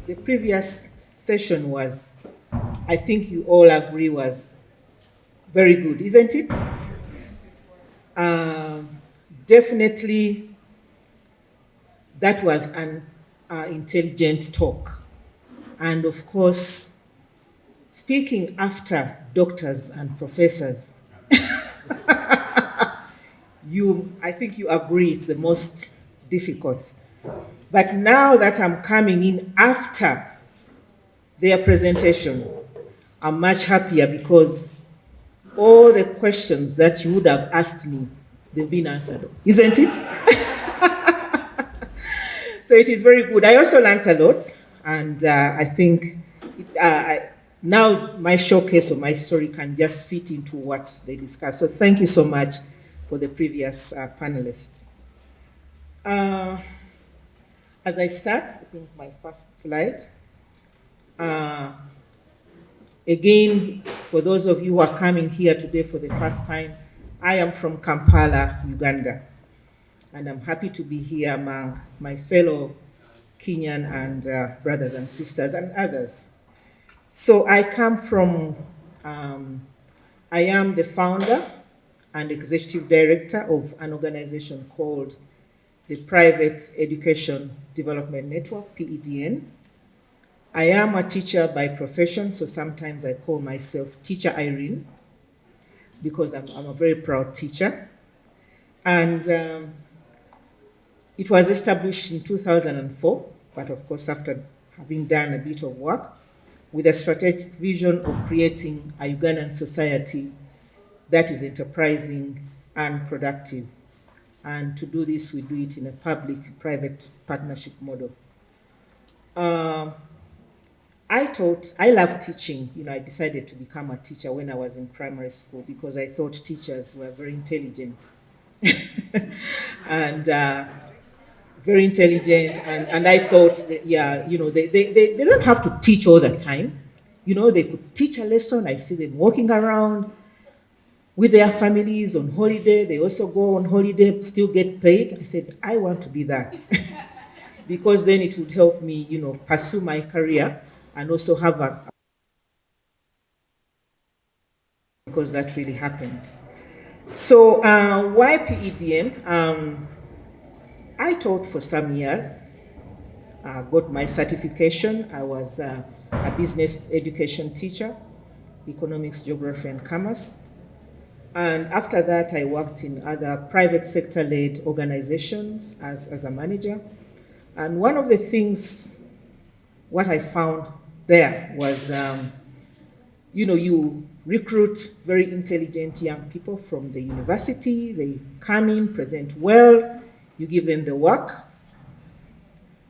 the previous session was, I think you all agree, was very good, isn't it? Definitely, that was an intelligent talk. And of course, speaking after doctors and professors, I think you agree it's the most difficult. But now that I'm coming in after their presentation, I'm much happier because all the questions that you would have asked me, they've been answered, isn't it? So it is very good. I also learned a lot, and I think now my showcase or my story can just fit into what they discussed. So thank you so much for the previous panelists. As I start, I think my first slide. Again, for those of you who are coming here today for the first time, I am from Kampala, Uganda, and I'm happy to be here among my fellow Kenyan and brothers and sisters and others. So I come from, I am the founder and executive director of an organization called the Private Education Development Network, PEDN. I am a teacher by profession, so sometimes I call myself Teacher Irene because I'm a very proud teacher. And it was established in 2004, but of course after having done a bit of work with a strategic vision of creating a Ugandan society that is enterprising and productive. And to do this, we do it in a public-private partnership model. I love teaching. You know, I decided to become a teacher when I was in primary school because I thought teachers were very intelligent. And very intelligent, and I thought that, yeah, you know, they don't have to teach all the time. You know, they could teach a lesson. I see them walking around with their families on holiday. They also go on holiday, still get paid. I said, I want to be that. Because then it would help me, you know, pursue my career and also have because that really happened. So why PEDN? I taught for some years, got my certification. I was a business education teacher, economics, geography, and commerce. And after that, I worked in other private sector-led organizations as a manager. And one of the things, what I found there was, you know, you recruit very intelligent young people from the university. They come in, present well, you give them the work.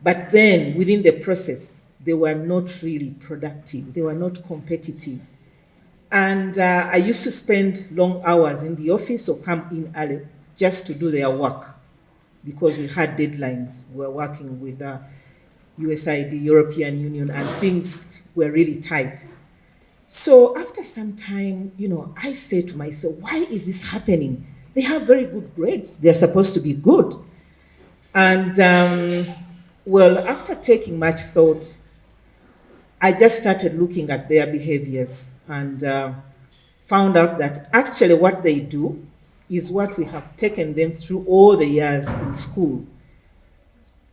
But then within the process, they were not really productive. They were not competitive. And I used to spend long hours in the office or come in early just to do their work because we had deadlines. We were working with USAID, European Union, and things were really tight. So after some time, you know, I said to myself, why is this happening? They have very good grades. They're supposed to be good. And well, after taking much thought, I just started looking at their behaviors and found out that actually what they do is what we have taken them through all the years in school.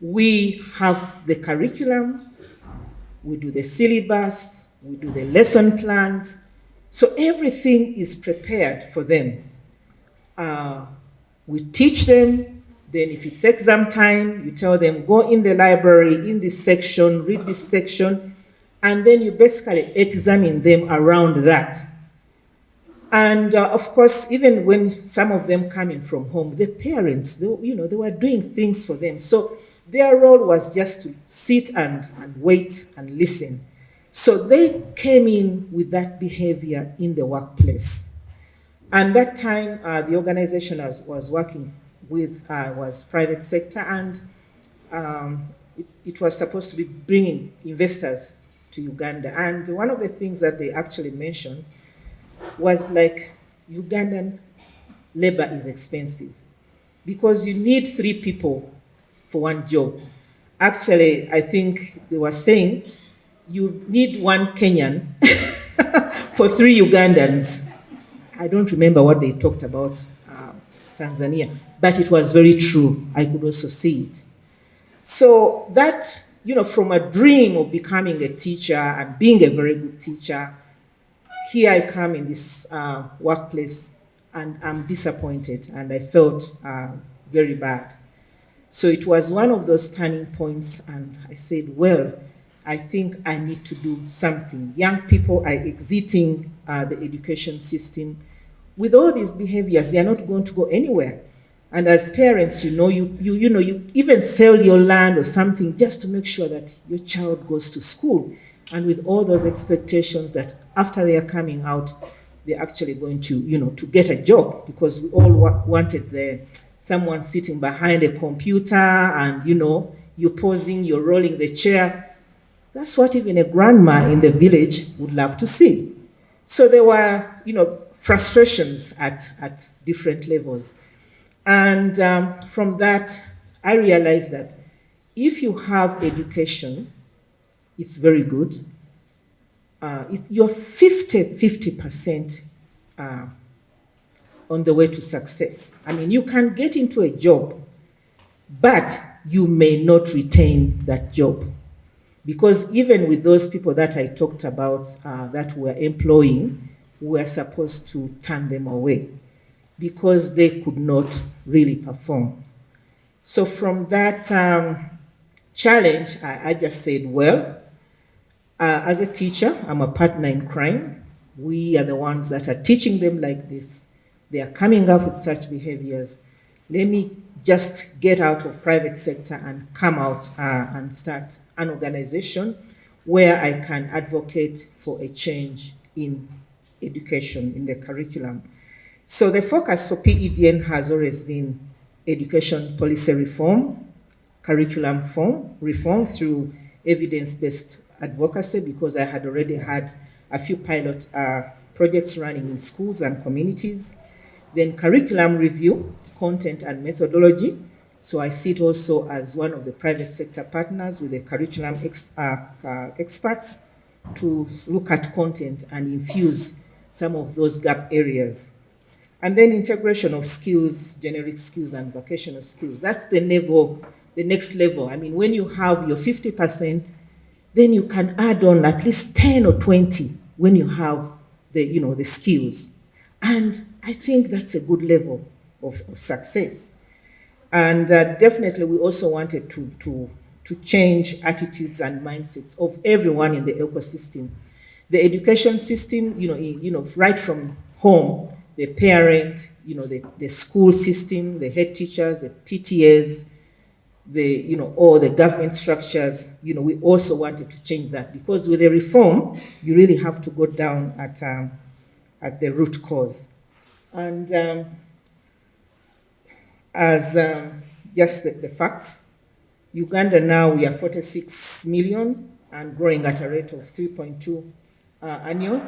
We have the curriculum, we do the syllabus, we do the lesson plans, so everything is prepared for them. We teach them, then if it's exam time, you tell them, go in the library, in this section, read this section, and then you basically examine them around that. And of course, even when some of them coming from home, the parents, they were doing things for them. So their role was just to sit and wait and listen. So they came in with that behavior in the workplace. And that time, the organization I was working with was private sector, and it was supposed to be bringing investors to Uganda. And one of the things that they actually mentioned was like, Ugandan labor is expensive because you need 3 people for one job. Actually, I think they were saying you need one Kenyan for 3 Ugandans. I don't remember what they talked about Tanzania, but it was very true. I could also see it. So that, from a dream of becoming a teacher and being a very good teacher, here I come in this workplace and I'm disappointed and I felt very bad. So it was one of those turning points, and I said, well, I think I need to do something. Young people are exiting the education system. With all these behaviors, they are not going to go anywhere. And as parents, you even sell your land or something just to make sure that your child goes to school. And with all those expectations that after they are coming out, they're actually going to, to get a job, because we all wanted someone sitting behind a computer and, you're posing, you're rolling the chair. That's what even a grandma in the village would love to see. So there were, frustrations at different levels. And from that, I realized that if you have education, it's very good. You're 50% on the way to success. I mean, you can get into a job, but you may not retain that job. Because even with those people that I talked about that we're employing, we're supposed to turn them away because they could not really perform. So from that challenge, I just said, well, as a teacher, I'm a partner in crime. We are the ones that are teaching them like this. They are coming up with such behaviors. Let me just get out of private sector and come out and start an organization where I can advocate for a change in education, in the curriculum. So the focus for PEDN has always been education policy reform, curriculum reform through evidence-based advocacy, because I had already had a few pilot projects running in schools and communities. Then curriculum review, content and methodology. So I sit also as one of the private sector partners with the curriculum experts to look at content and infuse some of those gap areas. And then integration of skills, generic skills and vocational skills. That's the next level. I mean, when you have your 50%, then you can add on at least 10 or 20 when you have the skills. And I think that's a good level of success. And definitely we also wanted to change attitudes and mindsets of everyone in the ecosystem. The education system, right from home, the parent, the school system, the head teachers, the PTAs, all the government structures, we also wanted to change that, because with a reform, you really have to go down at the root cause. And as just the facts, Uganda now, we are 46 million and growing at a rate of 3.2 annual.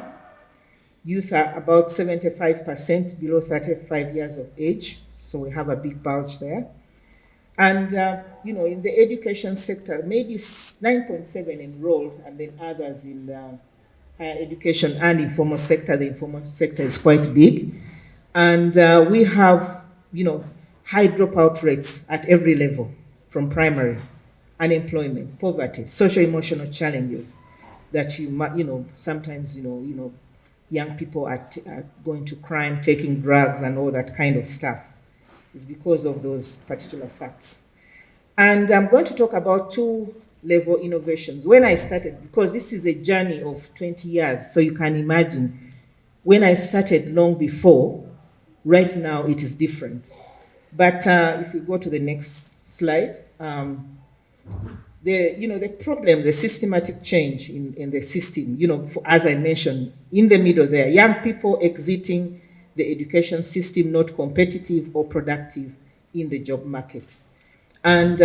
Youth are about 75% below 35 years of age, so we have a big bulge there. And, in the education sector, maybe 9.7 enrolled, and then others in the higher education and informal sector. The informal sector is quite big. And we have, high dropout rates at every level, from primary, unemployment, poverty, social-emotional challenges that sometimes, young people are going to crime, taking drugs and all that kind of stuff. It's because of those particular facts. And I'm going to talk about 2-level innovations. When I started, because this is a journey of 20 years, so you can imagine, when I started long before, right now it is different. But if we go to the next slide, the problem, the systematic change in the system, as I mentioned, in the middle there, young people exiting the education system, not competitive or productive in the job market. And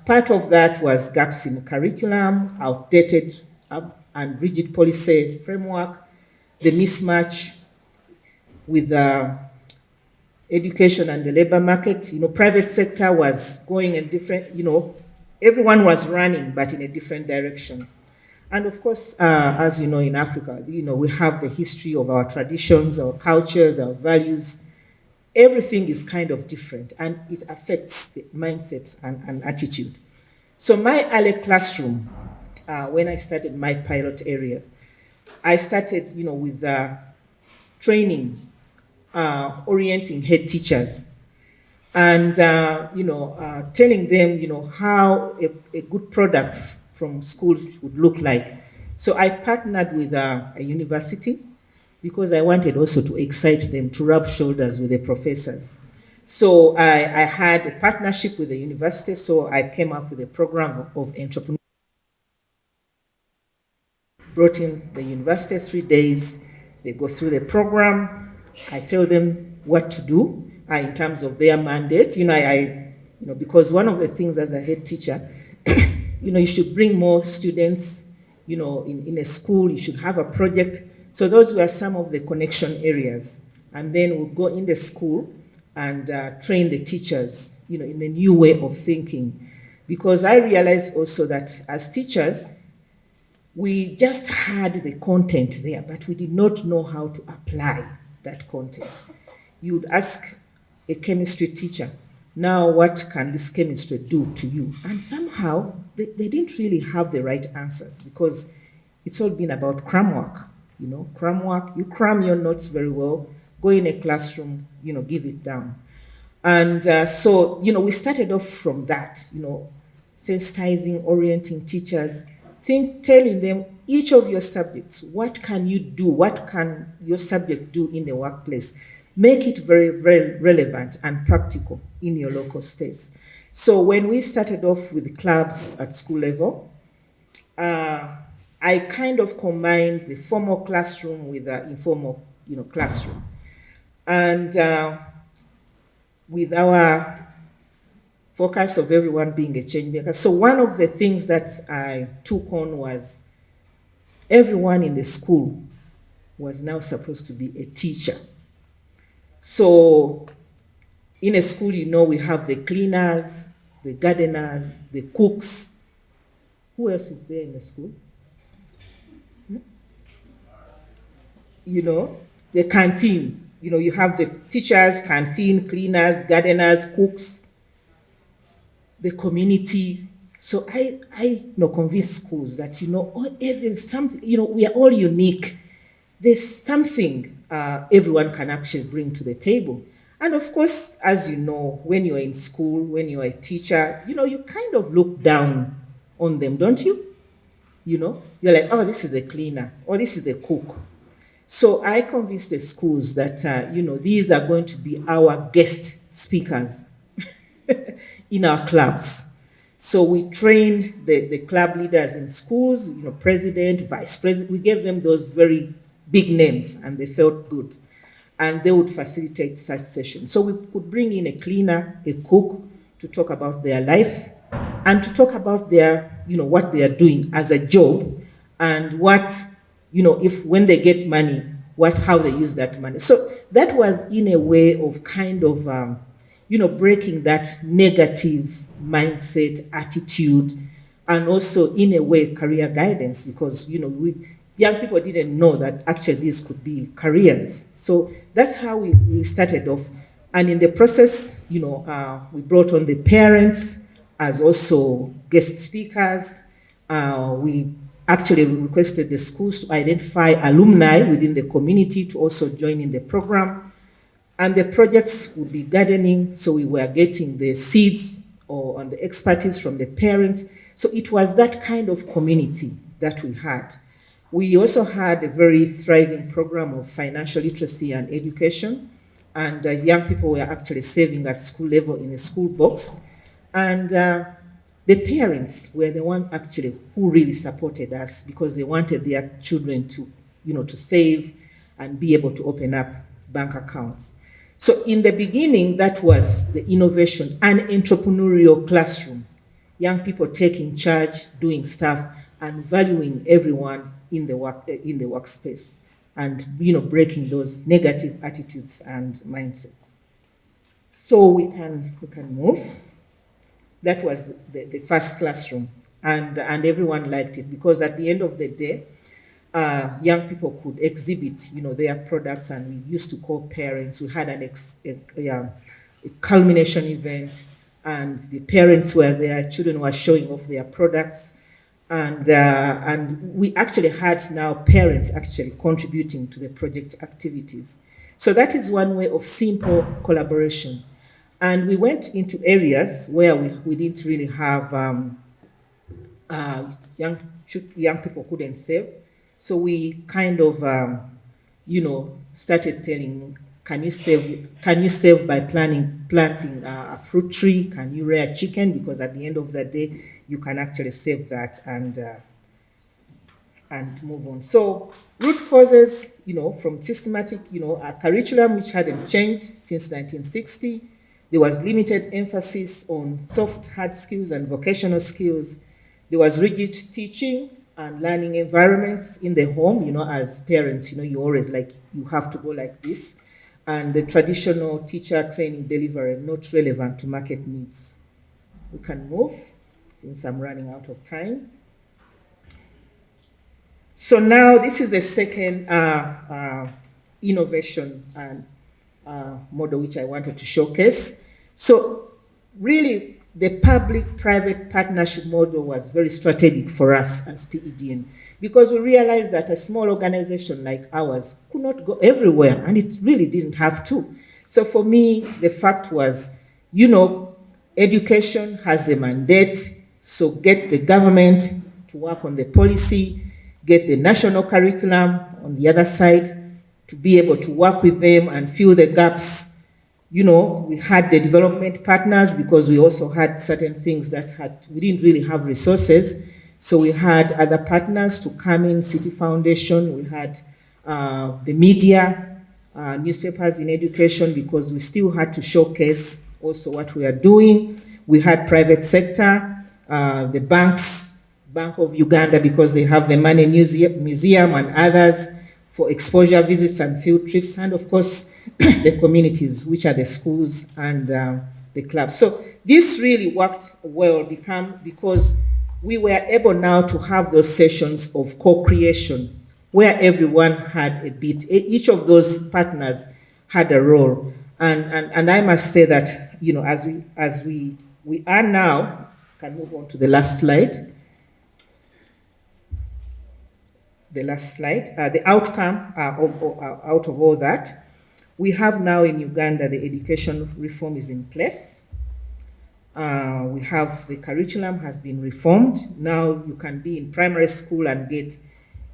part of that was gaps in curriculum, outdated and rigid policy framework, the mismatch with the education and the labor market. Private sector was going in different, everyone was running, but in a different direction. And of course, as you know, in Africa, we have the history of our traditions, our cultures, our values. Everything is kind of different, and it affects the mindset and attitude. So my early classroom, when I started my pilot area, I started, with training, orienting head teachers, and telling them, how a good product from school would look like. So I partnered with a university because I wanted also to excite them, to rub shoulders with the professors. So I had a partnership with the university, so I came up with a program of entrepreneurship. Brought in the university 3 days. They go through the program. I tell them what to do in terms of their mandate. Because one of the things as a head teacher, you should bring more students. In a school, you should have a project. So those were some of the connection areas. And then we'll go in the school and train the teachers, in the new way of thinking. Because I realized also that as teachers, we just had the content there, but we did not know how to apply that content. You would ask a chemistry teacher, now what can this chemistry do to you? And somehow they didn't really have the right answers because it's all been about cram work. Cram work, you cram your notes very well, go in a classroom, give it down. And so, we started off from that, sensitizing, orienting teachers, telling them each of your subjects, what can you do? What can your subject do in the workplace? Make it very, very relevant and practical in your local space. So when we started off with clubs at school level, I kind of combined the formal classroom with the informal, classroom. And with our focus of everyone being a change maker. So one of the things that I took on was everyone in the school was now supposed to be a teacher. So in a school, we have the cleaners, the gardeners, the cooks. Who else is there in the school? The canteen. You have the teachers, canteen, cleaners, gardeners, cooks, the community. So I convince schools that, there's something, we are all unique. There's something everyone can actually bring to the table. And of course, as you know, when you're in school, when you're a teacher, you kind of look down on them, don't you? You're like, oh, this is a cleaner, or this is a cook. So I convinced the schools that, these are going to be our guest speakers in our clubs. So we trained the club leaders in schools, president, vice president. We gave them those very big names and they felt good. And they would facilitate such sessions. So we could bring in a cleaner, a cook, to talk about their life and to talk about their, what they are doing as a job and what, if when they get money, how they use that money. So that was in a way of kind of, breaking that negative mindset, attitude, and also in a way career guidance because, young people didn't know that actually these could be careers. So that's how we started off. And in the process, we brought on the parents as also guest speakers. We actually requested the schools to identify alumni within the community to also join in the program. And the projects would be gardening, so we were getting the seeds or the expertise from the parents. So it was that kind of community that we had. We also had a very thriving program of financial literacy and education, and young people were actually saving at school level in a school box. And the parents were the one actually who really supported us because they wanted their children to, to save and be able to open up bank accounts. So in the beginning, that was the innovation and entrepreneurial classroom. Young people taking charge, doing stuff, and valuing everyone in the workspace, and breaking those negative attitudes and mindsets. So we can move. That was the first classroom, and everyone liked it because at the end of the day, young people could exhibit, their products, and we used to call parents. We had a culmination event, and the parents were there, children were showing off their products, and we actually had now parents actually contributing to the project activities. So that is one way of simple collaboration. And we went into areas where we didn't really have uh, young young people couldn't save. So we kind of, started telling, can you save? Can you save by planting a fruit tree? Can you rear chicken? Because at the end of the day, you can actually save that and move on. So root causes, from systematic, a curriculum which hadn't changed since 1960. There was limited emphasis on soft, hard skills and vocational skills. There was rigid teaching and learning environments in the home, as parents, you always like, you have to go like this. And the traditional teacher training delivery not relevant to market needs. We can move since I'm running out of time. So now this is the second innovation and model which I wanted to showcase. So really, the public-private partnership model was very strategic for us as PEDN because we realized that a small organization like ours could not go everywhere, and it really didn't have to. So for me, the fact was, education has a mandate, so get the government to work on the policy, get the national curriculum on the other side to be able to work with them and fill the gaps. We had the development partners because we also had certain things that we didn't really have resources. So we had other partners to come in, City Foundation, we had the media, newspapers in education, because we still had to showcase also what we are doing. We had private sector, the banks, Bank of Uganda, because they have the Money Museum and others for exposure visits and field trips, and of course, the communities, which are the schools and the clubs. So this really worked well because we were able now to have those sessions of co-creation where everyone had a bit. Each of those partners had a role. And I must say that, as we are now, can move on to the last slide. The last slide. The outcome out of all that, we have now in Uganda, the education reform is in place. We have the curriculum has been reformed. Now you can be in primary school and get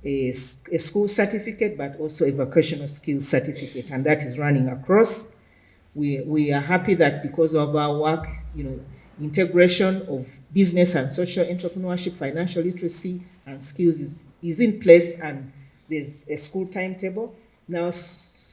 a school certificate, but also a vocational skills certificate, and that is running across. We are happy that because of our work, integration of business and social entrepreneurship, financial literacy, and skills is in place, and there's a school timetable. Now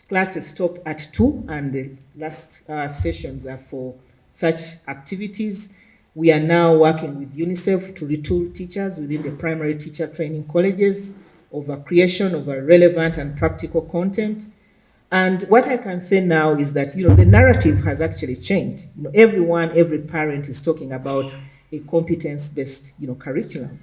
classes stop at 2, and the last sessions are for such activities. We are now working with UNICEF to retool teachers within the primary teacher training colleges over creation of a relevant and practical content. And what I can say now is that, the narrative has actually changed. Every parent is talking about a competence-based, curriculum.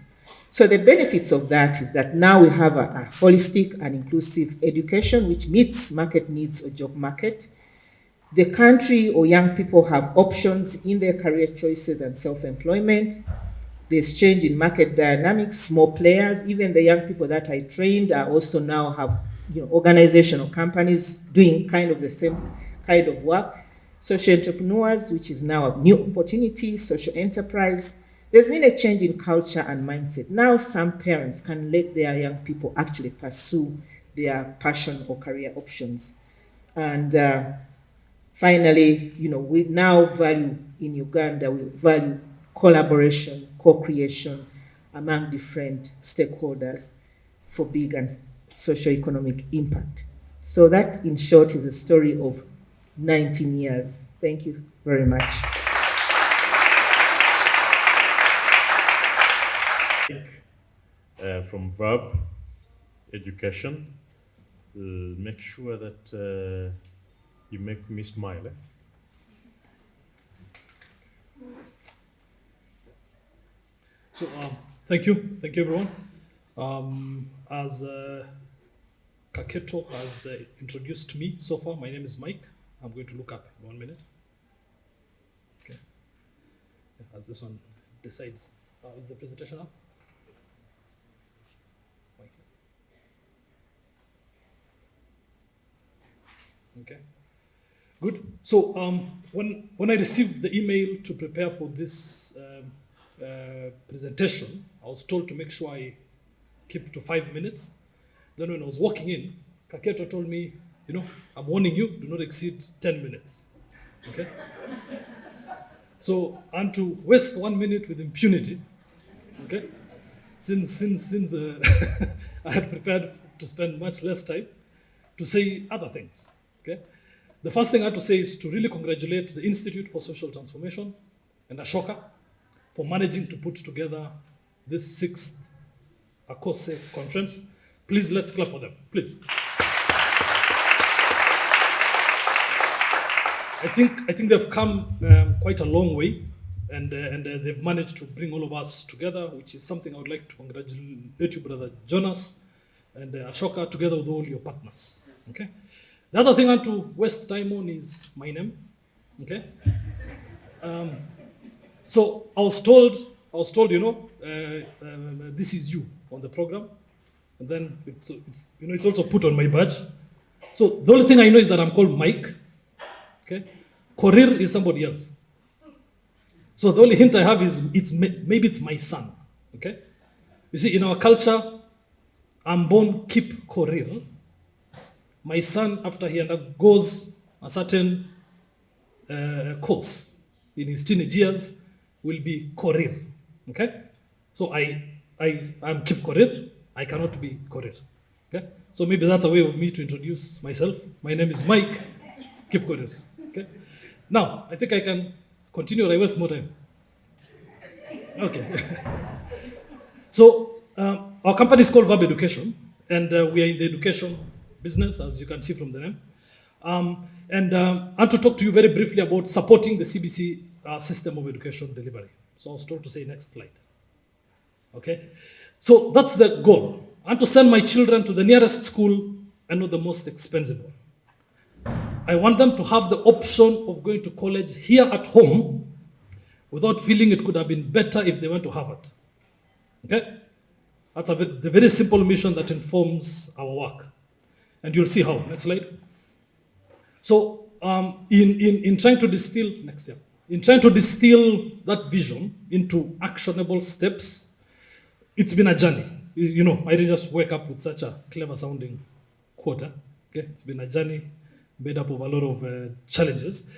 So the benefits of that is that now we have a holistic and inclusive education which meets market needs or job market. The country or young people have options in their career choices and self-employment. There's change in market dynamics, small players, even the young people that I trained are also now have organizational companies doing kind of the same kind of work. Social entrepreneurs, which is now a new opportunity, social enterprise. There's been a change in culture and mindset. Now some parents can let their young people actually pursue their passion or career options. And finally, we now value in Uganda, we value collaboration, co-creation among different stakeholders for big and socio-economic impact. So that, in short, is a story of 19 years. Thank you very much. From Verb Education, make sure that you make me smile. So thank you everyone. As Kaketo has introduced me so far, my name is Mike. I'm going to look up in 1 minute. Okay. As this one decides, is the presentation up? Mike. Okay. Good. So when I received the email to prepare for this presentation, I was told to make sure I keep to 5 minutes. Then when I was walking in, Kaketo told me, I'm warning you, do not exceed 10 minutes. Okay? So, and to waste 1 minute with impunity, okay? Since I had prepared to spend much less time to say other things, okay? The first thing I have to say is to really congratulate the Institute for Social Transformation and Ashoka for managing to put together this 6th Akose conference. Please, let's clap for them, please. I think they've come quite a long way, and they've managed to bring all of us together, which is something I would like to congratulate you, Brother Jonas and Ashoka, together with all your partners, okay? The other thing I want to waste time on is my name, okay? So I was told, this is you on the program, and then it's also put on my badge. So the only thing I know is that I'm called Mike, okay? Korir is somebody else. So the only hint I have is maybe it's my son, okay? You see, in our culture, I'm born Kip Korir. My son, after he undergoes a certain course in his teenage years, will be Korir, okay? So I'm Kip Korir. I cannot be Korir, okay? So maybe that's a way of me to introduce myself. My name is Mike Kip Korir, okay? Now, I think I can continue or I waste more time. Okay. So our company is called Verb Education, and we are in the education business, as you can see from the name. And I want to talk to you very briefly about supporting the CBC system of education delivery. So I was told to say next slide. Okay? So that's the goal. I want to send my children to the nearest school and not the most expensive one. I want them to have the option of going to college here at home without feeling it could have been better if they went to Harvard. Okay? That's the very simple mission that informs our work. And you'll see how. Next slide. So in trying to distill, next step, in trying to distill that vision into actionable steps, it's been a journey. I didn't just wake up with such a clever sounding quote. Okay? It's been a journey made up of a lot of challenges.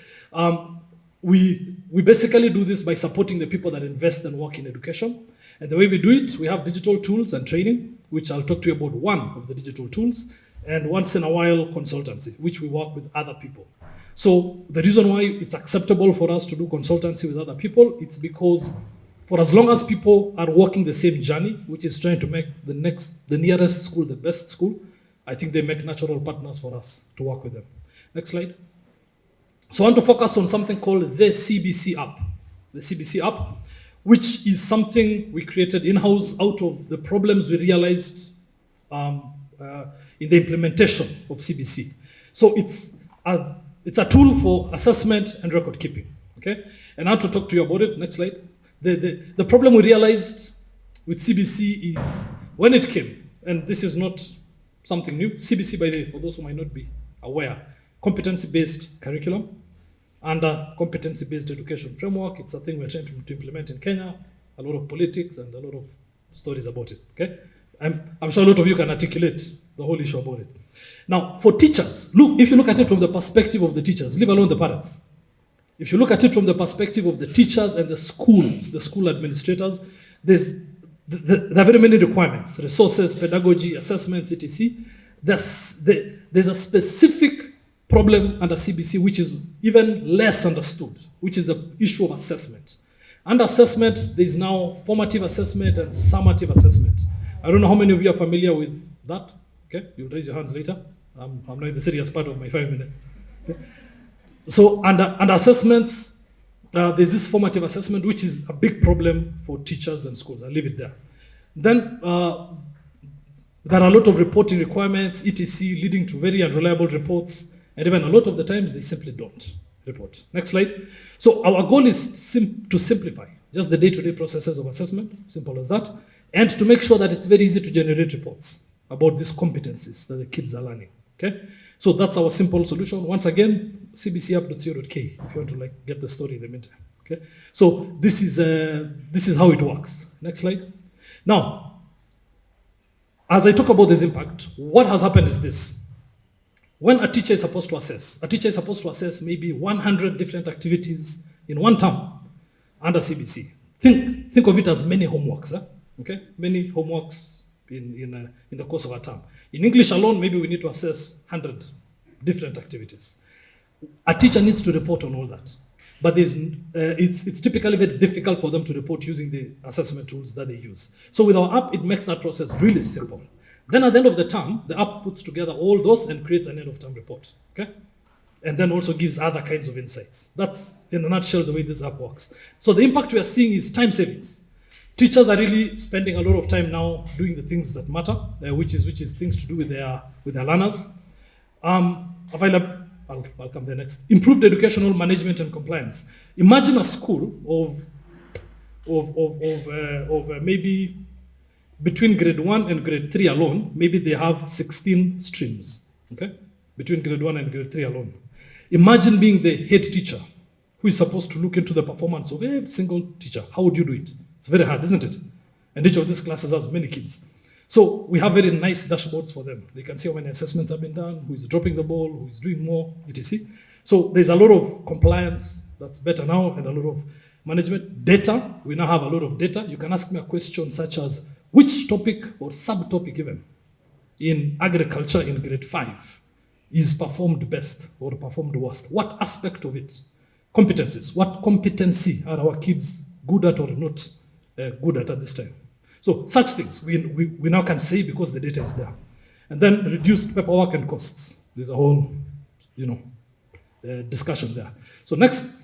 We basically do this by supporting the people that invest and work in education. And the way we do it, we have digital tools and training, which I'll talk to you about one of the digital tools, and once in a while consultancy, which we work with other people. So the reason why it's acceptable for us to do consultancy with other people, it's because for as long as people are walking the same journey, which is trying to make the nearest school the best school, I think they make natural partners for us to work with them. Next slide. So I want to focus on something called the CBC app. The CBC app, which is something we created in-house out of the problems we realized in the implementation of CBC. So it's a tool for assessment and record keeping, okay? And I want to talk to you about it. Next slide. The problem we realized with CBC is when it came, and this is not something new. CBC, by the way, for those who might not be aware, competency-based curriculum and competency-based education framework. It's a thing we're trying to implement in Kenya. A lot of politics and a lot of stories about it, okay? I'm sure a lot of you can articulate the whole issue about it. Now, for teachers, if you look at it from the perspective of the teachers, leave alone the parents. If you look at it from the perspective of the teachers and the schools, the school administrators, there are very many requirements, resources, pedagogy, assessments, etc. There's a specific problem under CBC which is even less understood, which is the issue of assessment. Under assessment, there is now formative assessment and summative assessment. I don't know how many of you are familiar with that. Okay, you'll raise your hands later. I'm not in the serious part of my 5 minutes. Okay. So under assessments, There's this formative assessment, which is a big problem for teachers and schools. I'll leave it there. Then there are a lot of reporting requirements, etc., leading to very unreliable reports, and even a lot of the times they simply don't report. Next slide. So our goal is to simplify just the day-to-day processes of assessment, simple as that, and to make sure that it's very easy to generate reports about these competencies that the kids are learning. Okay, so that's our simple solution. Once again, cbcapp.co.k if you want to get the story in the meantime. Okay, so this is how it works. Next slide. Now, as I talk about this impact, what has happened is this. When a teacher is supposed to assess maybe 100 different activities in one term under CBC. Think of it as many homeworks. Okay, many homeworks in the course of a term. In English alone, maybe we need to assess 100 different activities. A teacher needs to report on all that. But it's typically very difficult for them to report using the assessment tools that they use. So with our app, it makes that process really simple. Then at the end of the term, the app puts together all those and creates an end-of-term report. Okay? And then also gives other kinds of insights. That's, in a nutshell, the way this app works. So the impact we are seeing is time savings. Teachers are really spending a lot of time now doing the things that matter, which is things to do with their learners. I'll come there next. Improved educational management and compliance. Imagine a school of maybe between grade 1 and grade 3 alone, maybe they have 16 streams. Okay, between grade 1 and grade 3 alone. Imagine being the head teacher who is supposed to look into the performance of every single teacher. How would you do it? It's very hard, isn't it? And each of these classes has many kids. So we have very nice dashboards for them. They can see how many assessments have been done, who is dropping the ball, who is doing more, etc. So there's a lot of compliance that's better now and a lot of management. Data, we now have a lot of data. You can ask me a question such as, which topic or subtopic even in agriculture in grade 5 is performed best or performed worst? What aspect of it? Competencies. What competency are our kids good at or not good at this time? So such things we now can say because the data is there. And then reduced paperwork and costs. There's a whole, discussion there. So next.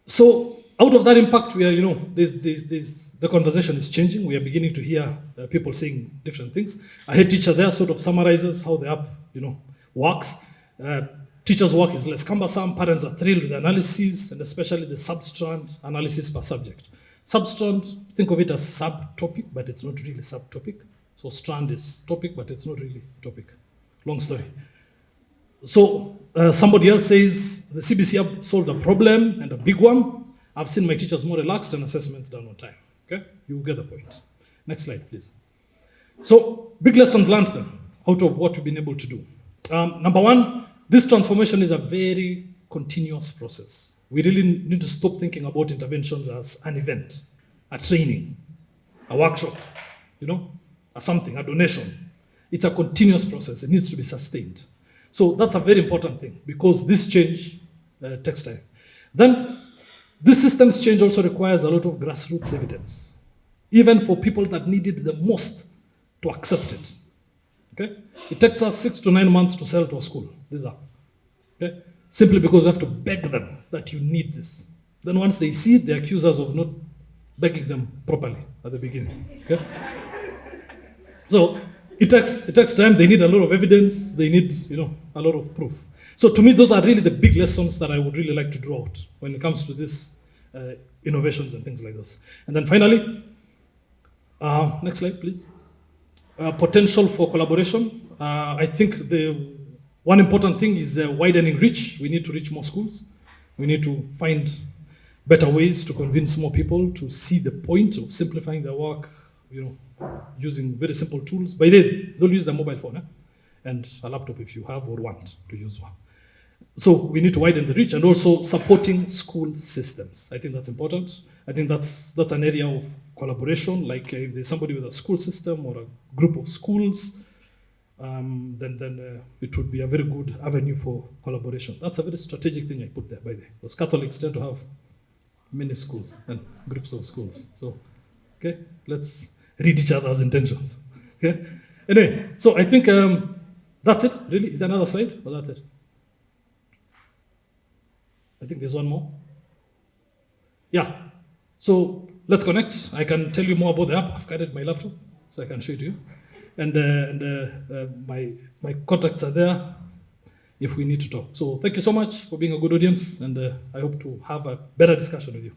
So out of that impact, we are, the conversation is changing. We are beginning to hear people saying different things. A head teacher there sort of summarizes how the app, works. Teachers' work is less cumbersome. Parents are thrilled with the analysis and especially the substrand analysis per subject. Substrand, think of it as subtopic, but it's not really subtopic. So strand is topic, but it's not really topic. Long story. So somebody else says the CBC app solved a problem and a big one. I've seen my teachers more relaxed and assessments done on time. Okay, you get the point. Next slide, please. So big lessons learned then out of what we've been able to do. Number one, this transformation is a very continuous process. We really need to stop thinking about interventions as an event, a training, a workshop, a something, a donation. It's a continuous process. It needs to be sustained. So that's a very important thing because this change takes time. Then this system's change also requires a lot of grassroots evidence, even for people that need it the most to accept it. Okay? It takes us 6 to 9 months to sell to a school, this app. Okay? Simply because we have to beg them that you need this. Then once they see it, they accuse us of not begging them properly at the beginning. Okay? So it takes time. They need a lot of evidence. They need, a lot of proof. So to me, those are really the big lessons that I would really like to draw out when it comes to this innovations and things like this. And then finally, next slide, please. Potential for collaboration. I think the one important thing is widening reach. We need to reach more schools. We need to find better ways to convince more people to see the point of simplifying their work, using very simple tools. By the way, they'll use their mobile phone and a laptop if you have or want to use one. So we need to widen the reach and also supporting school systems. I think that's important. I think that's an area of collaboration. Like if there's somebody with a school system or a group of schools, then it would be a very good avenue for collaboration. That's a very strategic thing I put there, by the way. Because Catholics tend to have many schools and groups of schools. So, okay, let's read each other's intentions. Okay. Anyway, so I think that's it. Really, is there another slide? Or that's it? I think there's one more. Yeah. So let's connect. I can tell you more about the app. I've carried my laptop, so I can show it to you. And my contacts are there if we need to talk. So thank you so much for being a good audience, and I hope to have a better discussion with you.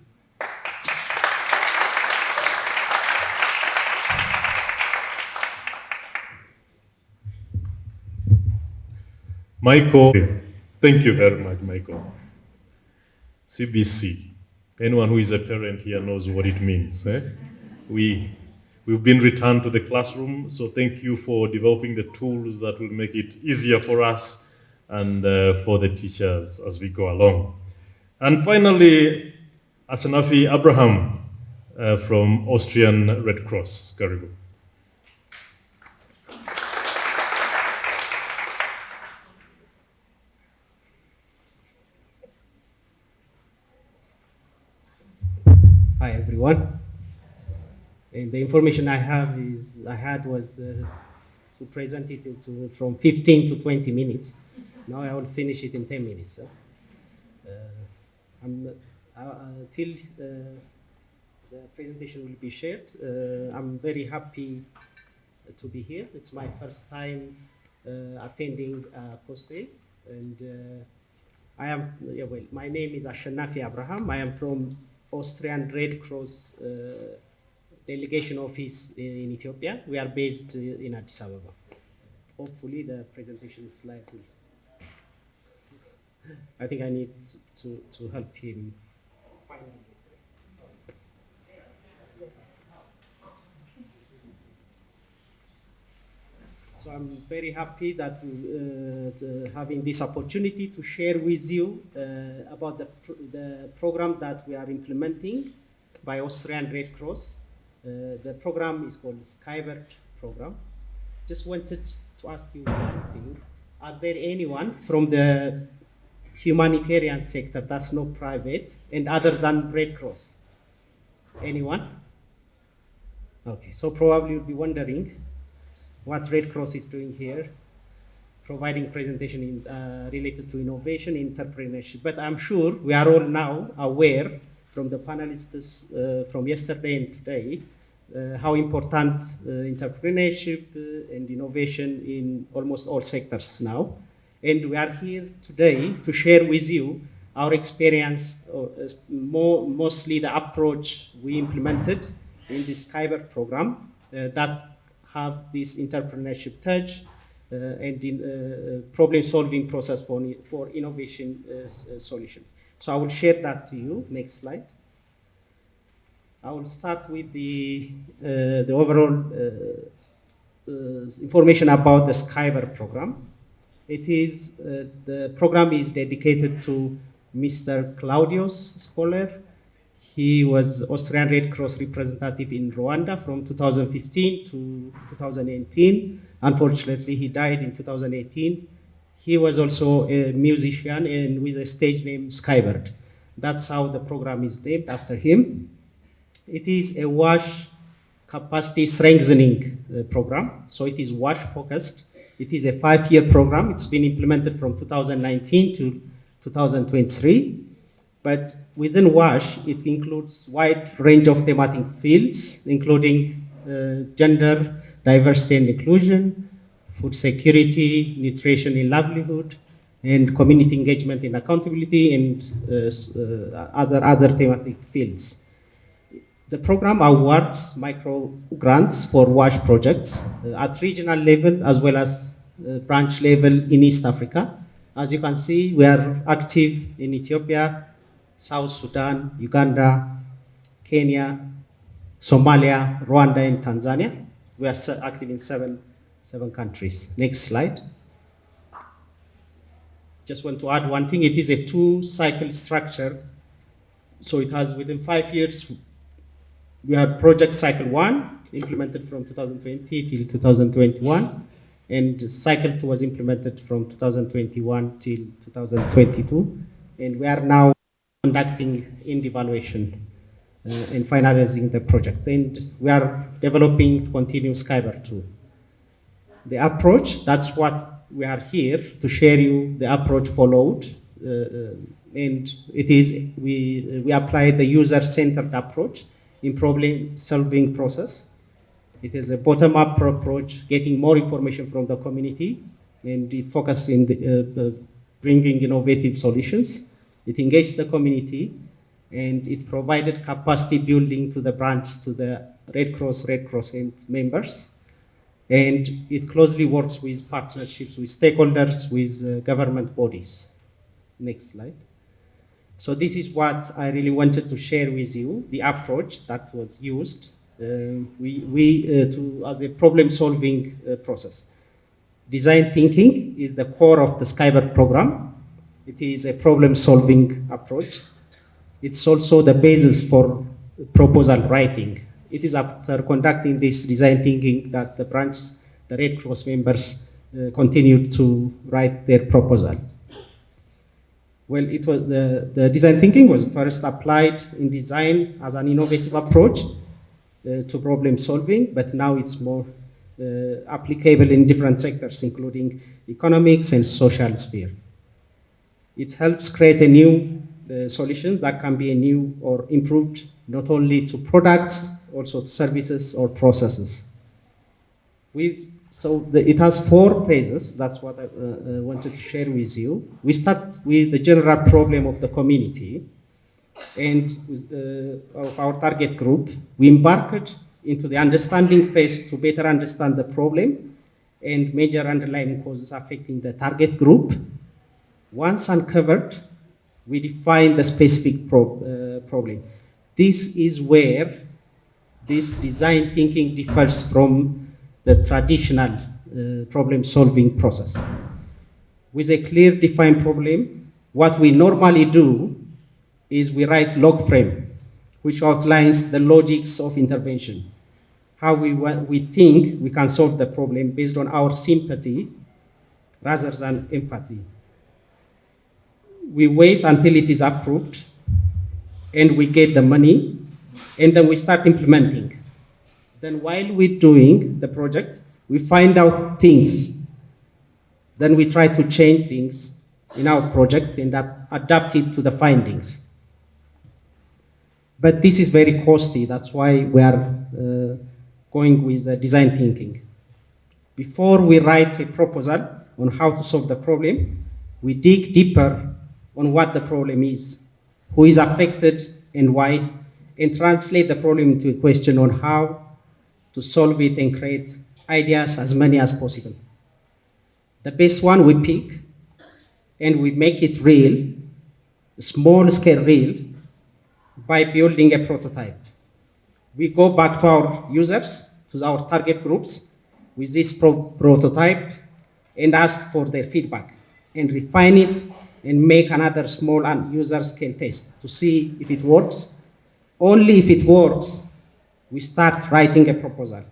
Michael, thank you very much, Michael. CBC. Anyone who is a parent here knows what it means. We've been returned to the classroom, so thank you for developing the tools that will make it easier for us and for the teachers as we go along. And finally, Ashenafi Abrehem from Austrian Red Cross. Karibu. Hi everyone. And the information I had was to present it from 15 to 20 minutes. Now I will finish it in 10 minutes. Till the presentation will be shared, I'm very happy to be here. It's my first time attending COSE, and my name is Ashenafi Abrehem. I am from Austrian Red Cross delegation office in Ethiopia. We are based in Addis Ababa. Hopefully the presentation slide will. I think I need to help him. So I'm very happy that having this opportunity to share with you about the program that we are implementing by Austrian Red Cross. The program is called Skybert program. Just wanted to ask you one thing. Are there anyone from the humanitarian sector that's not private and other than Red Cross? Anyone? Okay, so probably you'll be wondering what Red Cross is doing here, providing presentation related to innovation, entrepreneurship. But I'm sure we are all now aware from the panelists from yesterday and today how important entrepreneurship and innovation in almost all sectors now. And we are here today to share with you our experience, mostly the approach we implemented in this Skybert program that have this entrepreneurship touch and in problem-solving process for innovation solutions. So I will share that to you. Next slide. I will start with the overall information about the Skybert program. It is the program is dedicated to Mr. Claudius Scholar. He was Austrian Red Cross representative in Rwanda from 2015 to 2018. Unfortunately, he died in 2018. He was also a musician and with a stage name Skybert. That's how the program is named after him. It is a WASH capacity strengthening program. So it is WASH focused. It is a 5-year program. It's been implemented from 2019 to 2023. But within WASH, it includes wide range of thematic fields, including gender, diversity and inclusion, food security, nutrition and livelihood, and community engagement and accountability, and other thematic fields. The program awards micro grants for WASH projects at regional level as well as branch level in East Africa. As you can see, we are active in Ethiopia, South Sudan, Uganda, Kenya, Somalia, Rwanda, and Tanzania. We are active in seven countries. Next slide. Just want to add one thing. It is a 2-cycle structure. So it has within 5 years, we have project cycle 1, implemented from 2020 till 2021. And cycle 2 was implemented from 2021 till 2022. And we are now conducting end evaluation and finalizing the project. And we are developing to continue Skybert 2. The approach, that's what we are here to share you the approach followed and it is, we apply the user-centered approach in problem-solving process. It is a bottom-up approach, getting more information from the community, and it focuses in bringing innovative solutions. It engaged the community, and it provided capacity building to the branch, to the Red Cross and members. And it closely works with partnerships with stakeholders, with government bodies. Next slide. So this is what I really wanted to share with you, the approach that was used as a problem-solving process. Design thinking is the core of the Skybird program. It is a problem-solving approach. It's also the basis for proposal writing. It is after conducting this design thinking that the branch, the Red Cross members, continued to write their proposal. Well, it was the design thinking was first applied in design as an innovative approach to problem solving, but now it's more applicable in different sectors, including economics and social sphere. It helps create a new solution that can be a new or improved not only to products, also to services or processes. It has 4 phases. That's what I wanted to share with you. We start with the general problem of the community and of our target group. We embarked into the understanding phase to better understand the problem and major underlying causes affecting the target group. Once uncovered, we define the specific problem. This is where this design thinking differs from the traditional problem-solving process. With a clear defined problem, what we normally do is we write log frame, which outlines the logics of intervention, how we think we can solve the problem based on our sympathy rather than empathy. We wait until it is approved, and we get the money, and then we start implementing. Then while we're doing the project, we find out things. Then we try to change things in our project and adapt it to the findings. But this is very costly. That's why we are going with the design thinking. Before we write a proposal on how to solve the problem, we dig deeper on what the problem is, who is affected and why, and translate the problem into a question on how to solve it and create ideas as many as possible. The best one we pick, and we make it real, small scale real, by building a prototype. We go back to our users, to our target groups, with this prototype and ask for their feedback and refine it and make another small user scale test to see if it works. Only if it works, we start writing a proposal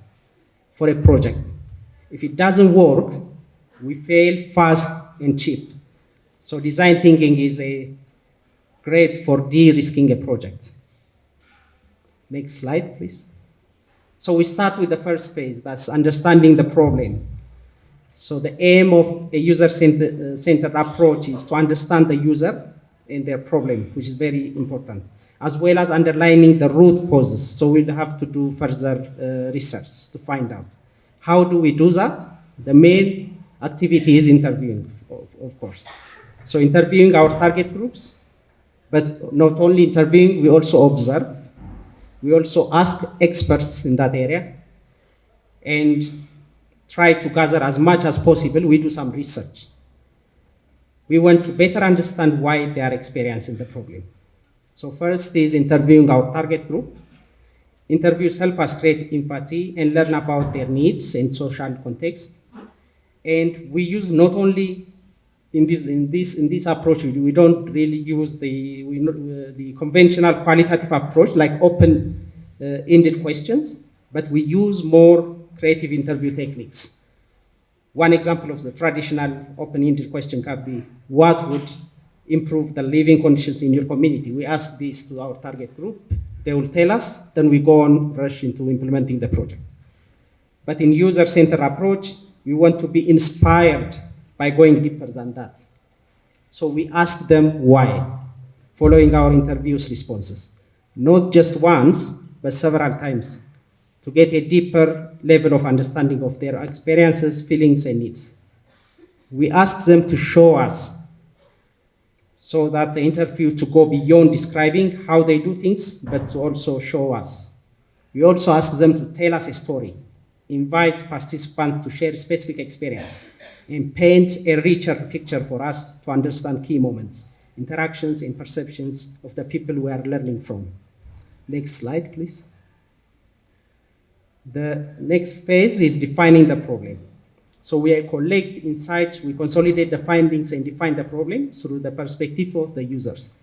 for a project. If it doesn't work, we fail fast and cheap. So design thinking is great for de-risking a project. Next slide, please. So we start with the first phase, that's understanding the problem. So the aim of a user-centered approach is to understand the user and their problem, which is very important, as well as underlining the root causes. So we'll have to do further research to find out. How do we do that? The main activity is interviewing, of course. So interviewing our target groups, but not only interviewing, we also observe. We also ask experts in that area and try to gather as much as possible. We do some research. We want to better understand why they are experiencing the problem. So first is interviewing our target group. Interviews help us create empathy and learn about their needs and social context. And we use not only in this approach, we don't really use the conventional qualitative approach like open-ended questions, but we use more creative interview techniques. One example of the traditional open-ended question can be, what would improve the living conditions in your community? We ask this to our target group. They will tell us, then we go on, rush into implementing the project. But in user-centered approach, we want to be inspired by going deeper than that. So we asked them why, following our interviews responses, not just once, but several times, to get a deeper level of understanding of their experiences, feelings, and needs. We asked them to show us, so that the interview to go beyond describing how they do things, but to also show us. We also asked them to tell us a story, invite participants to share specific experience, and paint a richer picture for us to understand key moments, interactions, and perceptions of the people we are learning from. Next slide, please. The next phase is defining the problem. So we collect insights, we consolidate the findings, and define the problem through the perspective of the users.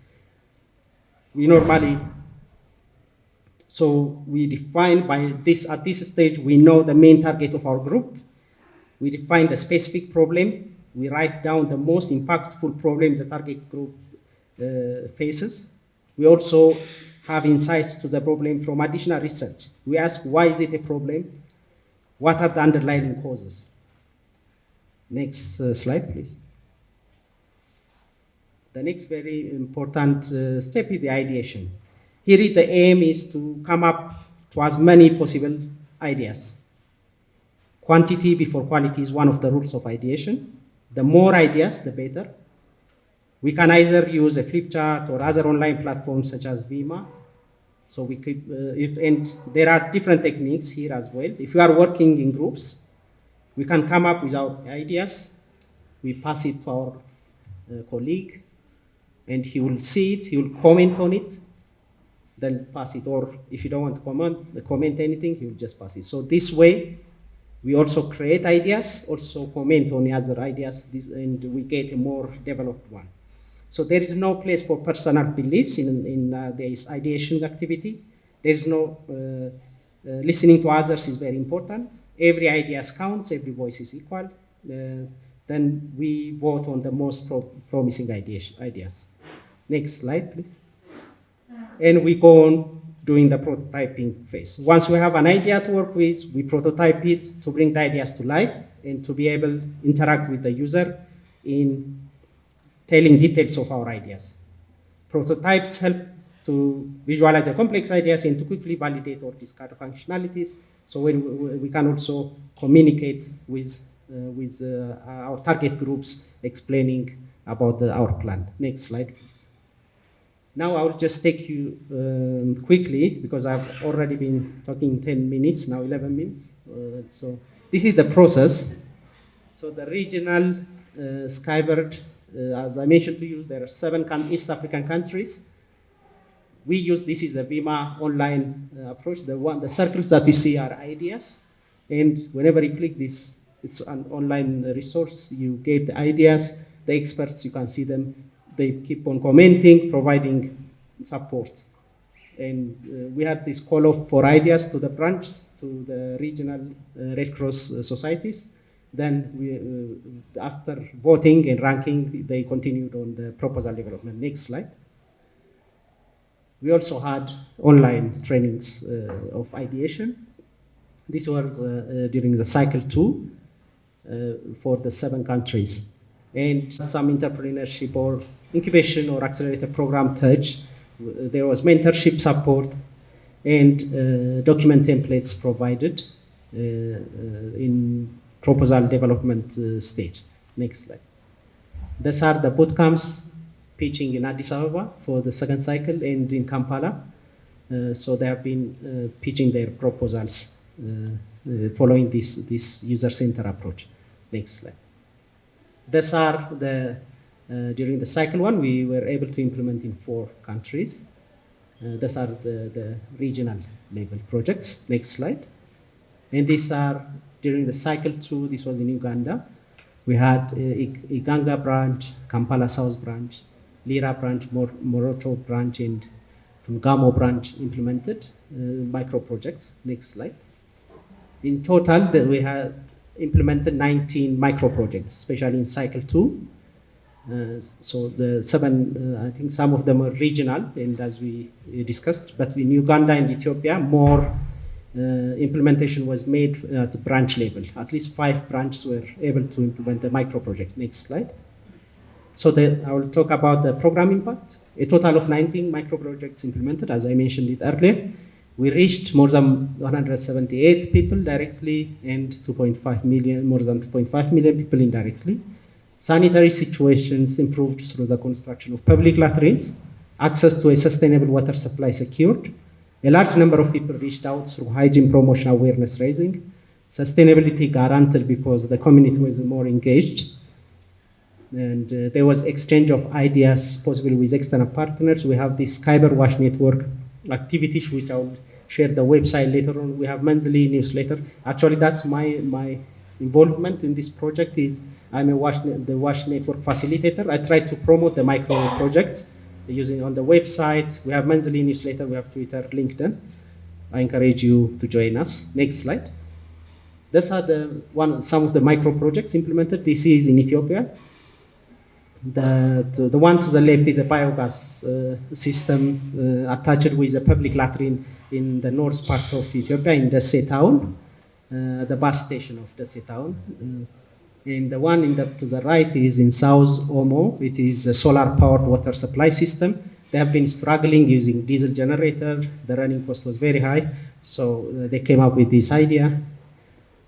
So we define at this stage, we know the main target of our group. We define the specific problem. We write down the most impactful problems the target group faces. We also have insights to the problem from additional research. We ask, why is it a problem? What are the underlying causes? Next slide, please. The next very important step is the ideation. Here the aim is to come up to as many possible ideas. Quantity before quality is one of the rules of ideation. The more ideas, the better. We can either use a flip chart or other online platforms such as Vima. So we could, and there are different techniques here as well. If you are working in groups, we can come up with our ideas. We pass it to our colleague, and he will see it, he will comment on it, then pass it. Or if you don't want to comment anything, he will just pass it. So this way, we also create ideas, also comment on the other ideas, and we get a more developed one. So there is no place for personal beliefs in this ideation activity. There is no, listening to others is very important. Every idea counts, every voice is equal. Then we vote on the most promising ideas. Next slide, please. And we go on doing the prototyping phase. Once we have an idea to work with, we prototype it to bring the ideas to life and to be able to interact with the user in telling details of our ideas. Prototypes help to visualize the complex ideas and to quickly validate or discard functionalities. So when we can also communicate with our target groups explaining about our plan. Next slide, please. Now I will just take you quickly, because I've already been talking 10 minutes, now 11 minutes. So this is the process. So the regional Skybird, as I mentioned to you, there are 7 East African countries. We use, this is the Vima online approach. The circles that you see are ideas. And whenever you click this, it's an online resource. You get the ideas, the experts, you can see them. They keep on commenting, providing support. And we had this call for ideas to the branch, to the regional Red Cross societies. Then after voting and ranking, they continued on the proposal development. Next slide. We also had online trainings of ideation. This was during the cycle 2 for the 7 countries. And some entrepreneurship or incubation or accelerator program touch. There was mentorship support and document templates provided in proposal development stage. Next slide. These are the bootcamps pitching in Addis Ababa for the 2nd cycle and in Kampala. So they have been pitching their proposals following this user-centered approach. Next slide. These are during the cycle 1, we were able to implement in 4 countries. These are the regional level projects. Next slide. And these are during the cycle 2, this was in Uganda. We had Iganga branch, Kampala South branch, Lira branch, Moroto branch, and Tungamo branch implemented micro projects. Next slide. In total, we had implemented 19 micro projects, especially in cycle 2. So the 7, I think some of them are regional, and as we discussed, but in Uganda and Ethiopia, more implementation was made at the branch level. At least 5 branches were able to implement the micro project. Next slide. So I will talk about the program impact. A total of 19 micro projects implemented, as I mentioned it earlier. We reached more than 178 people directly and 2.5 million, more than 2.5 million people indirectly. Sanitary situations improved through the construction of public latrines, access to a sustainable water supply secured. A large number of people reached out through hygiene promotion awareness raising. Sustainability guaranteed because the community was more engaged. And there was exchange of ideas possibly with external partners. We have this Kyber Wash Network activities, which I will share the website later on. We have monthly newsletter. Actually, that's my involvement in this project is I'm the Wash Network facilitator. I try to promote the micro projects using on the website. We have monthly newsletter. We have Twitter, LinkedIn. I encourage you to join us. Next slide. These are some of the micro projects implemented. This is in Ethiopia. The one to the left is a biogas system attached with a public latrine in the north part of Ethiopia, in Desse town, the bus station of Desse town. And the one to the right is in South Omo. It is a solar-powered water supply system. They have been struggling using diesel generator. The running cost was very high, so they came up with this idea.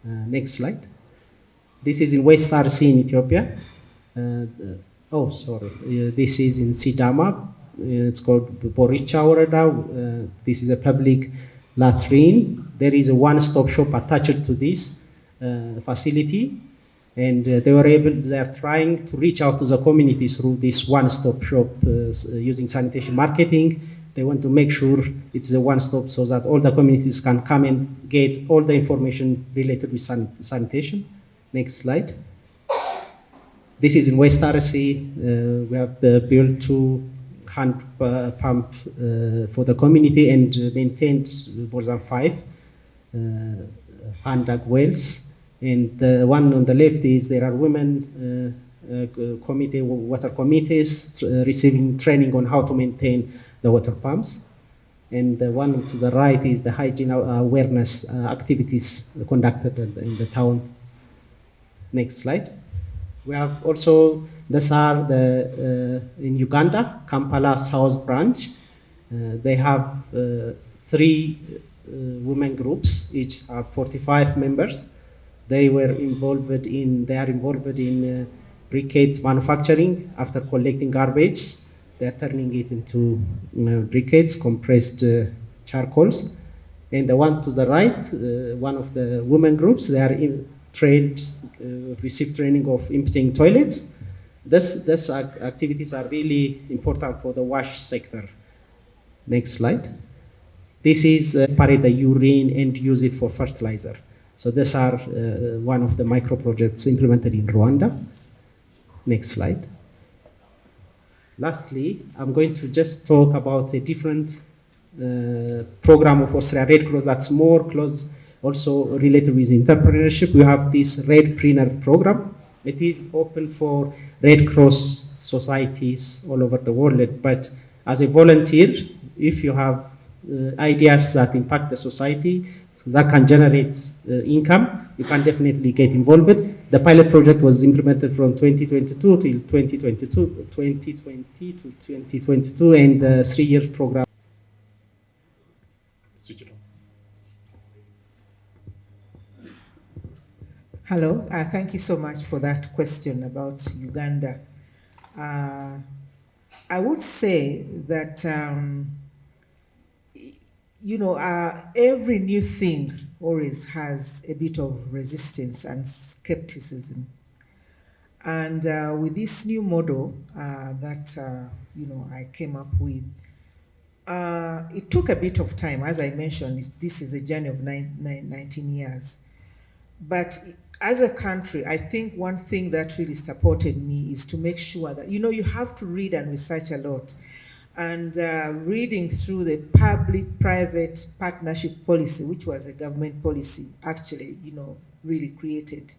Next slide. This is in West RC in Ethiopia. This is in Sidama. It's called Boricha Woreda. This is a public latrine. There is a one-stop shop attached to this facility, and they are trying to reach out to the community through this one-stop shop using sanitation marketing. They want to make sure it's a one-stop so that all the communities can come and get all the information related with sanitation. Next slide. This is in West RC. We have built 2 hand pump for the community and maintained more than 5 hand dug wells. And the one on the left is there are women water committees receiving training on how to maintain the water pumps. And the one to the right is the hygiene awareness activities conducted in the town. Next slide. We have also, these are in Uganda, Kampala South Branch. They have 3 women groups, each have 45 members. They are involved in briquettes manufacturing. After collecting garbage, they are turning it into briquettes, compressed charcoals. And the one to the right, one of the women groups, they are trained, receive training of emptying toilets. These activities are really important for the wash sector. Next slide. This is separate the urine and use it for fertilizer. So these are one of the micro projects implemented in Rwanda. Next slide. Lastly, I'm going to just talk about a different program of Australia Red Cross that's more close, also related with entrepreneurship. We have this Redpreneur program. It is open for Red Cross societies all over the world, but as a volunteer, if you have ideas that impact the society, so that can generate income, you can definitely get involved. The pilot project was implemented from 2022 till 2020 to 2022, and the 3-year program. Hello, thank you so much for that question about Uganda. I would say that, every new thing always has a bit of resistance and skepticism. And with this new model that, I came up with, it took a bit of time. As I mentioned, this is a journey of 19 years. But as a country, I think one thing that really supported me is to make sure that, you have to read and research a lot. And reading through the public-private partnership policy, which was a government policy, actually, really created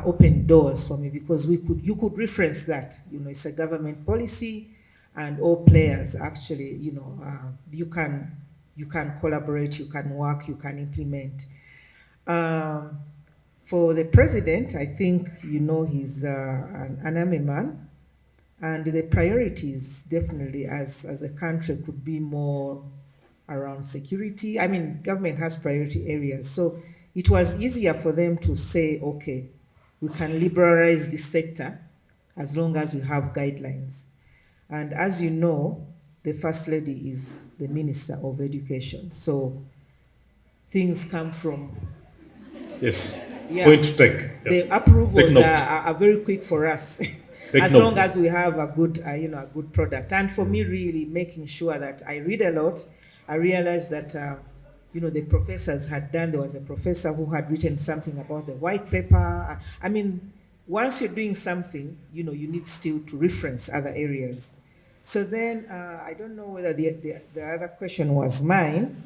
open doors for me, because you could reference that. It's a government policy, and all players actually, you can collaborate, you can work, you can implement. For the president, I think he's an army man, And the priorities definitely as a country could be more around security. I mean, government has priority areas. So it was easier for them to say, okay, we can liberalize this sector as long as we have guidelines. And as you know, the First Lady is the Minister of Education. So things come from, Yes. yeah, Point to take. Yeah. the approvals Take note. are very quick for us. Take as note. long as we have a good, a good product. And for me, really making sure that I read a lot, I realized that, the professors had done, there was a professor who had written something about the white paper. I mean, once you're doing something, you need still to reference other areas. So then, I don't know whether the other question was mine.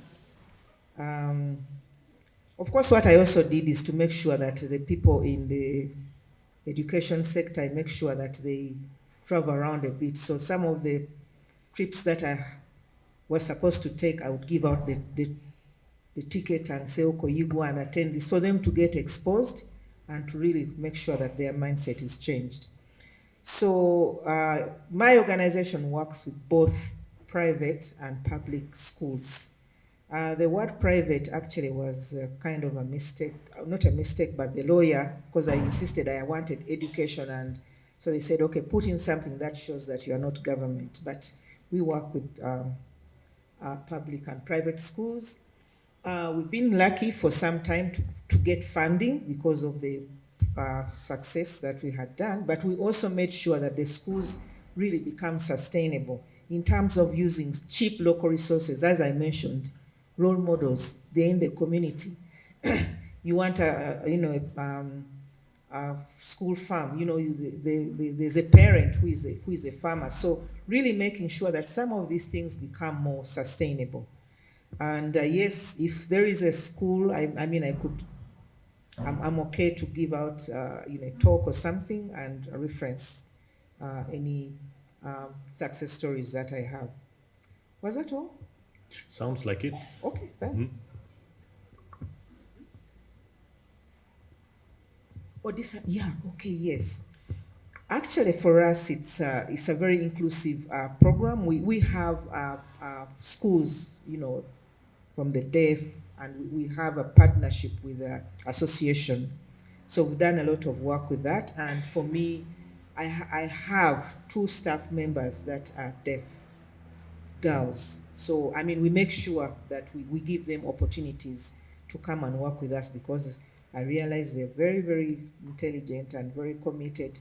Of course, what I also did is to make sure that the people in the education sector, I make sure that they travel around a bit. So some of the trips that I was supposed to take, I would give out the ticket and say, okay, you go and attend this, for them to get exposed and to really make sure that their mindset is changed. So my organization works with both private and public schools. The word private actually was kind of a mistake, not a mistake, but the lawyer, because I insisted I wanted education, and so they said, okay, put in something that shows that you are not government. But we work with public and private schools. We've been lucky for some time to get funding because of the success that we had done, but we also made sure that the schools really become sustainable in terms of using cheap local resources. As I mentioned, role models, they're in the community. You want a school farm, there's a parent who is a farmer. So really making sure that some of these things become more sustainable. And yes, if there is a school, I'm okay to give out a talk or something and reference any success stories that I have. Was that all? Sounds like it. Okay, thanks. Mm-hmm. Oh, okay, yes. Actually, for us, it's a very inclusive program. We have schools, from the deaf, and we have a partnership with the association. So we've done a lot of work with that. And for me, I have 2 staff members that are deaf girls. So, we make sure that we give them opportunities to come and work with us, because I realize they're very, very intelligent and very committed,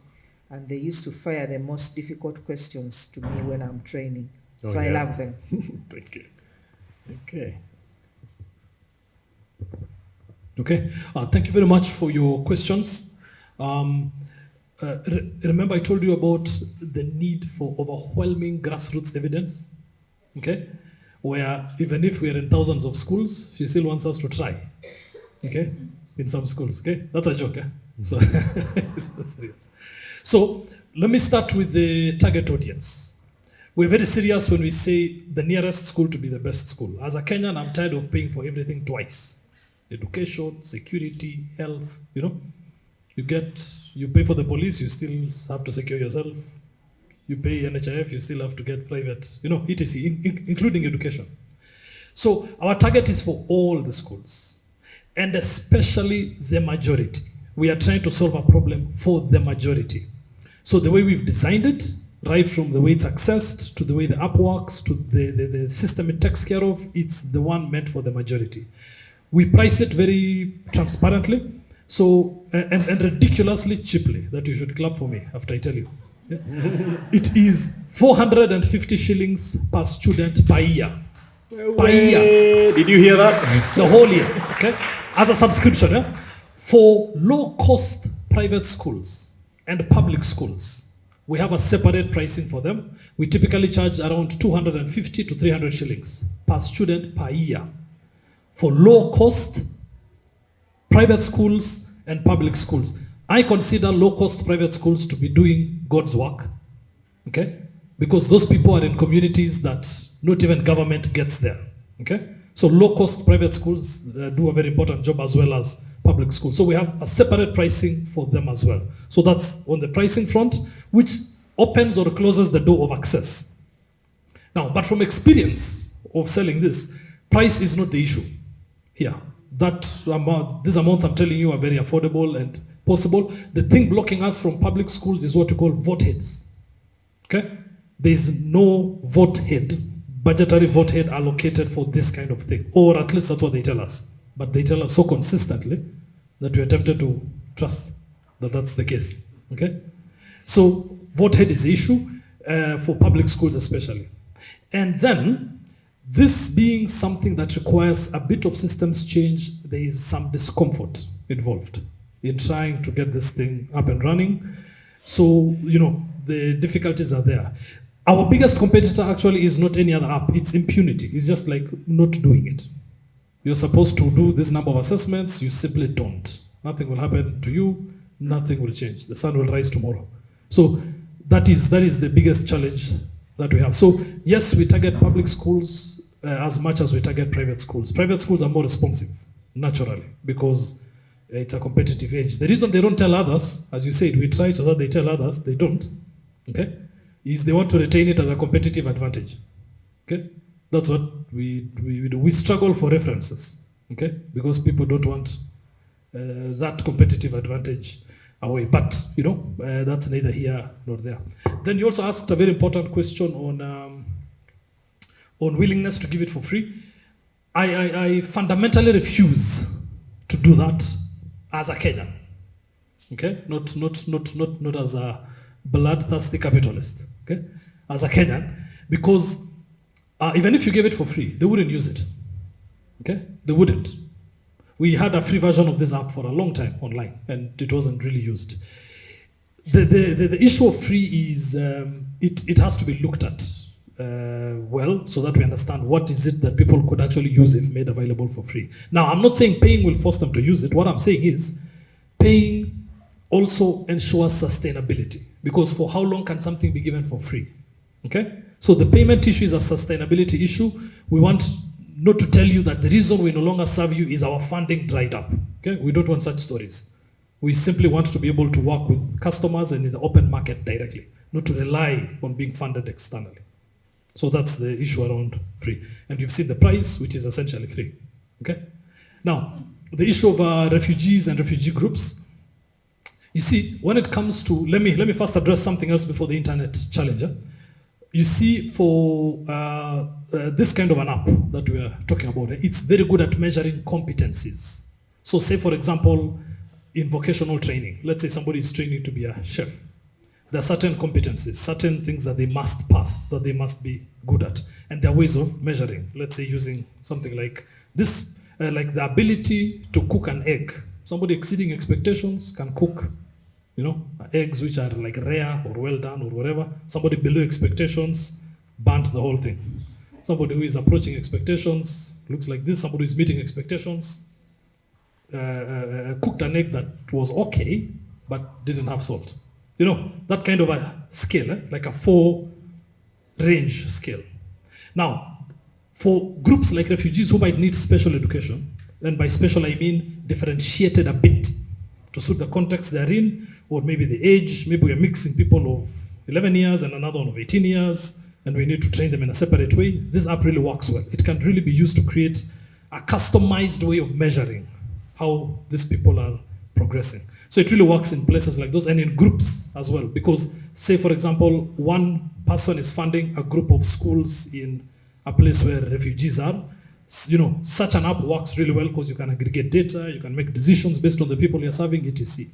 and they used to fire the most difficult questions to me when I'm training. Oh, so yeah. I love them. Thank you. Okay. Okay, thank you very much for your questions. Remember I told you about the need for overwhelming grassroots evidence, okay? Where even if we are in thousands of schools, she still wants us to try, okay? In some schools, okay? That's a joke, eh? So, it's not serious. So, let me start with the target audience. We're very serious when we say the nearest school to be the best school. As a Kenyan, I'm tired of paying for everything twice. Education, security, health, You pay for the police, you still have to secure yourself. You pay NHIF, you still have to get private, etc., including education. So our target is for all the schools, and especially the majority. We are trying to solve a problem for the majority. So the way we've designed it, right from the way it's accessed, to the way the app works, to the system it takes care of, it's the one meant for the majority. We price it very transparently, so and ridiculously cheaply, that you should clap for me after I tell you. Yeah? It is 450 shillings per student per year. Per year. Did you hear that? The whole year, okay? As a subscription, yeah? For low-cost private schools and public schools, we have a separate pricing for them. We typically charge around 250 to 300 shillings per student per year for low-cost private schools and public schools. I consider low-cost private schools to be doing God's work, okay? Because those people are in communities that not even government gets there, okay? So low-cost private schools do a very important job, as well as public schools. So we have a separate pricing for them as well. So that's on the pricing front, which opens or closes the door of access. Now, but from experience of selling this, price is not the issue here. These amounts I'm telling you are very affordable and possible. The thing blocking us from public schools is what we call vote heads. Okay? There is no vote head, budgetary vote head allocated for this kind of thing, or at least that's what they tell us. But they tell us so consistently that we are tempted to trust that that's the case. Okay? So vote head is the issue for public schools especially. And then this being something that requires a bit of systems change, there is some discomfort involved in trying to get this thing up and running. So, the difficulties are there. Our biggest competitor actually is not any other app, it's impunity. It's just like not doing it. You're supposed to do this number of assessments, you simply don't. Nothing will happen to you, nothing will change. The sun will rise tomorrow. So that is the biggest challenge that we have. So yes, we target public schools as much as we target private schools. Private schools are more responsive, naturally, because it's a competitive age. The reason they don't tell others, as you said, we try so that they tell others, they don't, okay, is they want to retain it as a competitive advantage, okay? That's what we do. We struggle for references, okay, because people don't want that competitive advantage away. But, that's neither here nor there. Then you also asked a very important question on willingness to give it for free. I fundamentally refuse to do that as a Kenyan, okay? Not as a bloodthirsty capitalist, okay? As a Kenyan, because even if you gave it for free, they wouldn't use it, okay? They wouldn't. We had a free version of this app for a long time online, and it wasn't really used. The issue of free is it has to be looked at well, so that we understand what is it that people could actually use if made available for free. Now, I'm not saying paying will force them to use it. What I'm saying is paying also ensures sustainability, because for how long can something be given for free? Okay? So the payment issue is a sustainability issue. We want not to tell you that the reason we no longer serve you is our funding dried up. Okay? We don't want such stories. We simply want to be able to work with customers and in the open market directly, not to rely on being funded externally. So that's the issue around free. And you've seen the price, which is essentially free. Okay? Now, the issue of refugees and refugee groups. You see, when it comes to, let me first address something else before the internet challenger. You see, for this kind of an app that we are talking about, it's very good at measuring competencies. So say, for example, in vocational training, let's say somebody is training to be a chef. There are certain competencies, certain things that they must pass, that they must be good at. And there are ways of measuring, let's say using something like this, like the ability to cook an egg. Somebody exceeding expectations can cook, eggs which are like rare or well done or whatever. Somebody below expectations, burnt the whole thing. Somebody who is approaching expectations, looks like this. Somebody who is meeting expectations, cooked an egg that was okay, but didn't have salt. That kind of a scale, like a 4-range scale. Now, for groups like refugees who might need special education, and by special I mean differentiated a bit to suit the context they're in, or maybe the age, maybe we're mixing people of 11 years and another one of 18 years, and we need to train them in a separate way. This app really works well. It can really be used to create a customized way of measuring how these people are progressing. So it really works in places like those and in groups as well, because say, for example, one person is funding a group of schools in a place where refugees are. Such an app works really well because you can aggregate data, you can make decisions based on the people you're serving, etc.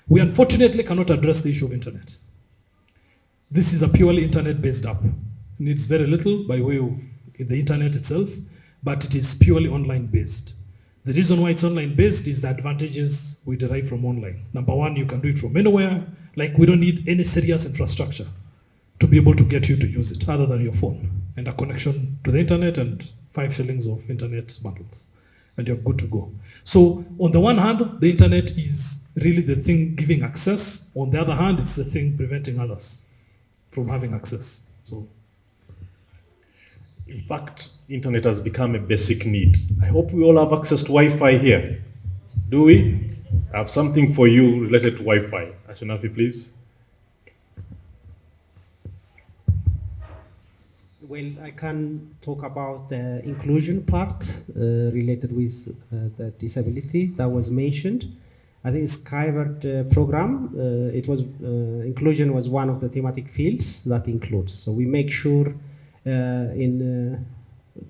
We unfortunately cannot address the issue of internet. This is a purely internet-based app. It needs very little by way of the internet itself, but it is purely online-based. The reason why it's online-based is the advantages we derive from online. Number one, you can do it from anywhere. Like, we don't need any serious infrastructure to be able to get you to use it other than your phone and a connection to the internet and 5 shillings of internet bundles, and you're good to go. So on the one hand, the internet is really the thing giving access. On the other hand, it's the thing preventing others from having access. So, in fact, internet has become a basic need. I hope we all have access to Wi-Fi here. Do we? I have something for you related to Wi-Fi. Ashenafi, please. Well, I can talk about the inclusion part related with the disability that was mentioned. I think Skyward program, it was inclusion was one of the thematic fields that includes. So we make sure in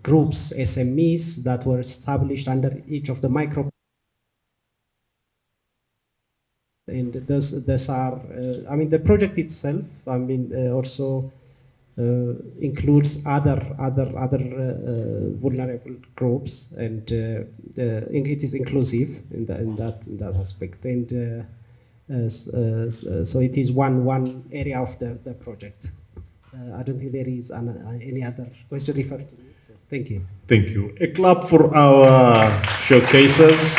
groups, SMEs that were established under each of the micro. And those are, I mean, the project itself, I mean, also includes other vulnerable groups, and it is inclusive in that aspect. And so it is one area of the project. I don't think there is any other question referred to. So thank you. Thank you. A clap for our showcasers.